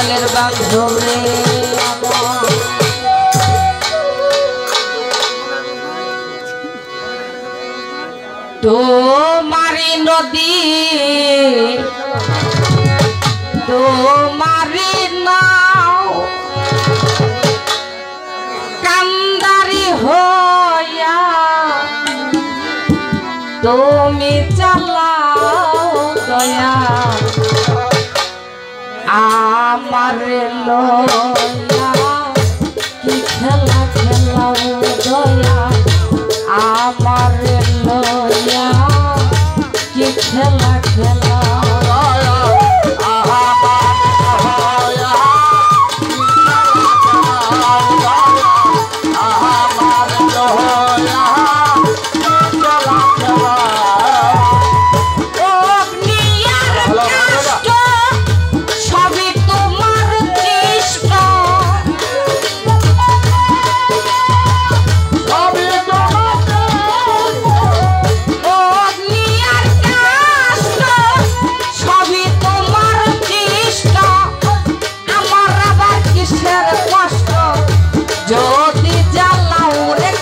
দয়ালের বান্ধবে তোমারি নদী তোমারি নাও কান্দারি হইয়া তুমি চালাও দয়া আমার লয়া কি খেলা খেলাও দয়া আমার লয়া কি খেলা খেলা যদি জ্বালাও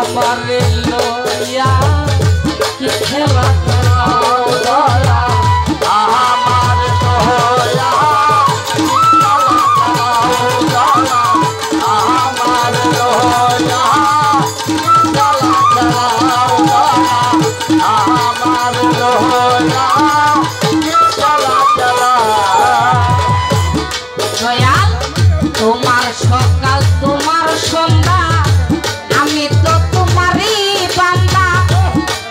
আমার লইয়া কি খেলা খেলাও দয়া আমার লইয়া আমার লইয়া আমার লইয়া দয়াল তোমার সকাল তোমার সন্ধ্যা আমি তো তোমারই বান্দা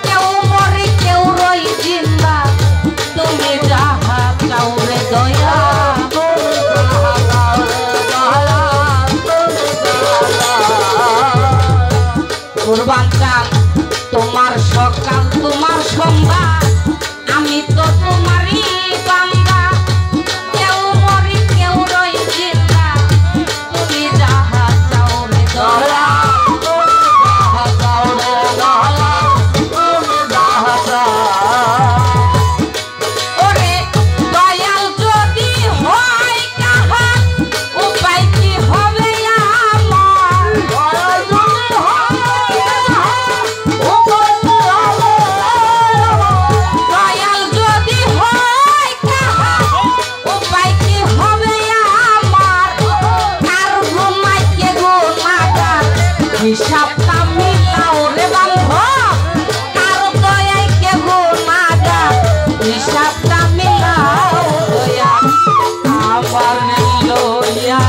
কেউ মরে কেউ রই জিন্দা তুমি যাহা চাও রে দয়া কুরবান চান তোমার সকাল তোমার সন্ধ্যা আমি তো তোমারই বান্দা কেউ মরে কেউ রই জিন্দা তুমি যাহা চাও রে দয়া যাহা চাও রে দয়া তুমি যাহা চাও ওরে দয়াল যদি হয় কাহা উপায় কি হবে আমার দয়াল যদি হয় কাহা উপায় কি হবে দয়াল যদি হয় কাহা উপায় কি হবে আমার আর ঘুমাই কে গুনাহগার হিসাবটা মিলাও রে বান্ধব আর দয়ায় কে গুনাহগার হিসাবটা মিলাও দয়া আমার লইয়া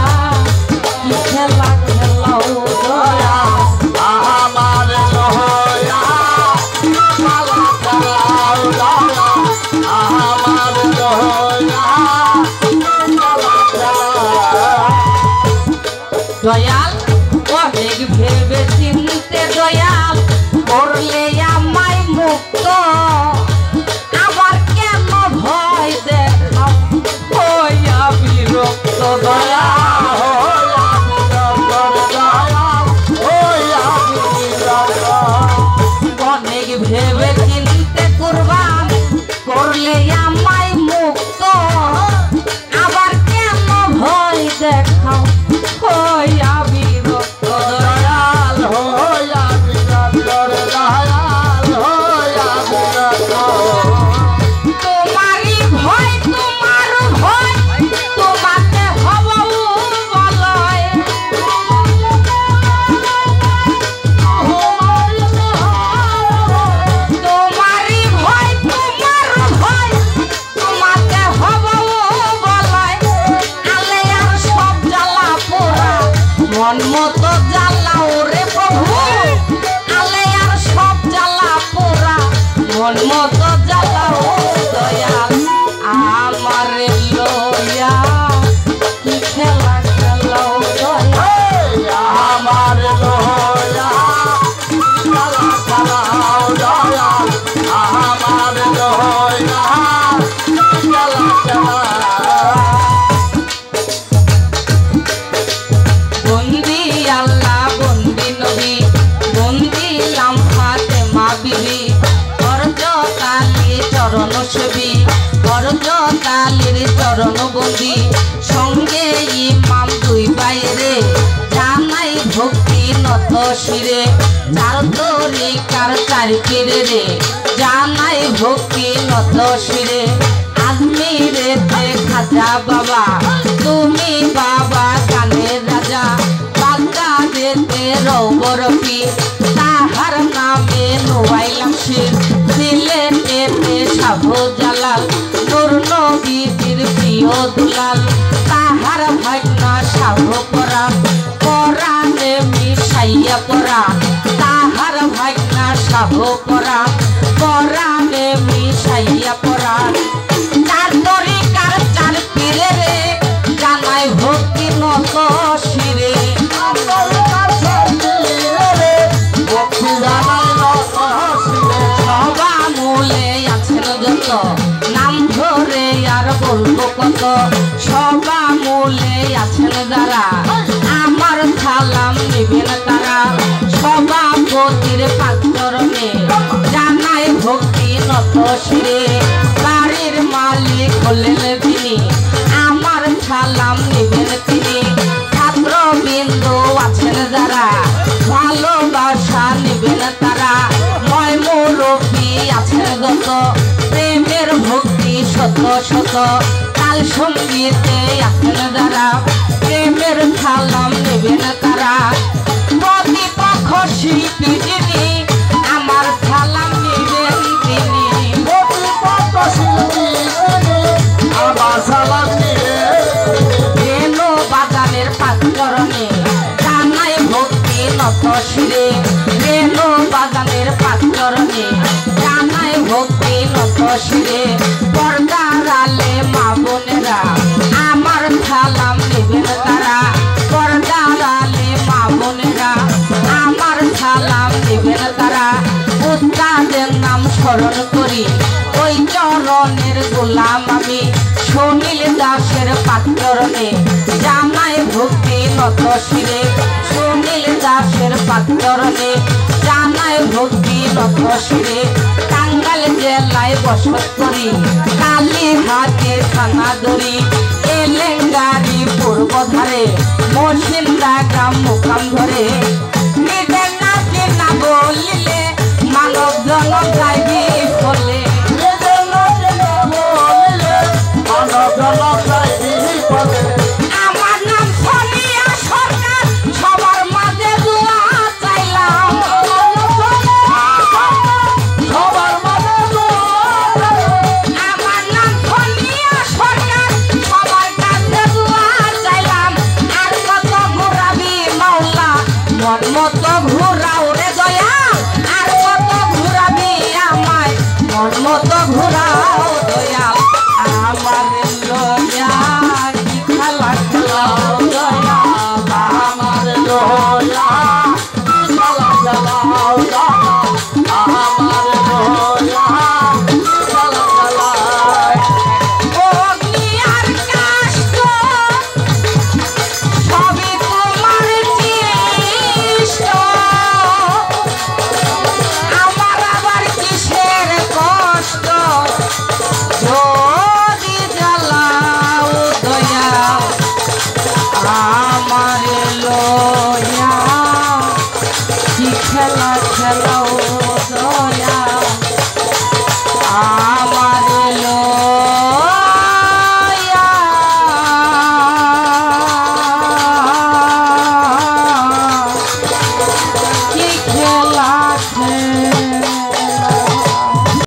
কি খেলা খেলাও দয়া আমার লইয়া খেলা খেলাও দয়া আমার লইয়া খেলা খেলাও দয়াল অনেক ভেবে চিনতে দয়াল করলে আমায় মুক্ত আবার কেন ভয় দেখাও হইয়া বিরক্ত দয়া হইয়া বিরক্ত দয়া হইয়া বিরক্ত অনেক ভেবে চিনতে কুরবান করলে আমায় মুক্ত আবার কেন ভয় দেখাও হইয়া বিরক্ত দয়াল হইয়া বিরক্ত দয়াল হইয়া বিরক্ত তোমারই ভয় তোমার ভয় তোমাকে হব বলয় তোমারই ভয় তোমার ভয় তোমাকে হব বলয় আলে আর সব জ্বালা পোড়া মন মতো জ্বালাও রে প্রভু আলে আর সব জ্বালা পোড়া মন মতো জ্বালাও দয়াল আমার লইয়া কি খেলা খেলাও দয়া আমার লইয়া খেলা খেলাও দয়া আমার লইয়া খেলা খেলাও বন্দি আল্লাহ বন্দি নবী বন্দি লাম ফাতেমা দয়ালের চরণ বন্দি সঙ্গে ইমাম দুই বাইরে জানাই ভক্তি নত শিরে চার তরিকার চার পীরে রে জানাই ভক্তি নত শিরে আজমিরেতে খাজা বাবা তুমি বাবা কানের রাজা বাগদাদেতে রৌবরপি তাহার নামে নোয়াইলাম শির সিলেটেতে সাধু জালাল নূর নবীর প্রিয় দুলাল তাহার ভাগনা সাধু পরাণ পরাণে মিশাইয়া পরাণ তাহার ভাগনা সাধু পরাণ পরাণে মিশাইয়া পরাণ চার তরিকার চার পীরে রে জানাই ভক্তি নত শিরে সবা মূলে আছেন যত নাম ধরে আর বলবো কত সবা মূলে আছেন যারা আমার সালাম নিবেন তারা সভাপতির পাঁচরণে জানাই ভক্তি নত শিরে বাড়ির মালিক হলেন তিনি আমার সালাম নিবেন তিনি ছাত্রবৃন্দ আছেন যারা ভালোবাসা নিবেন তারা ময় মুরব্বী আছেন যত প্রেমের ভক্তি শত শত কাল সঙ্গীতে আছেন যারা প্রেমের সালাম নেবেন তারা প্রতিপক্ষ শিল্পী যিনি আমার সালাম নেবেন তিনি প্রতিপক্ষ শিল্পী আমার সালাম নেবেন বাগানের পাঁচরণে জানাই ভক্তি নত শিরে রেণু বাগানের পাঁচরণে জানাই ভক্তি নত শিরে পর্দার আলে মা বোনেরা আমার সালাম নেবেন তারা পর্দার আলে মা বোনেরা আমার সালাম নেবেন তারা উস্তাদের নাম স্মরণ করি ওই চরণের গোলাম আমি সুনীল দাসের পাঁচরণে জানাই ভক্তি নত শিরে সুনীল দাসের পাঁচরণে জানাই ভক্তি নত শিরে টাঙ্গাইল জেলায় বসত করি কালীহাটের থানাদড়ি এলেঙ্গারি পূর্বধারে মসিন্দা গ্রাম মুকাম ধরে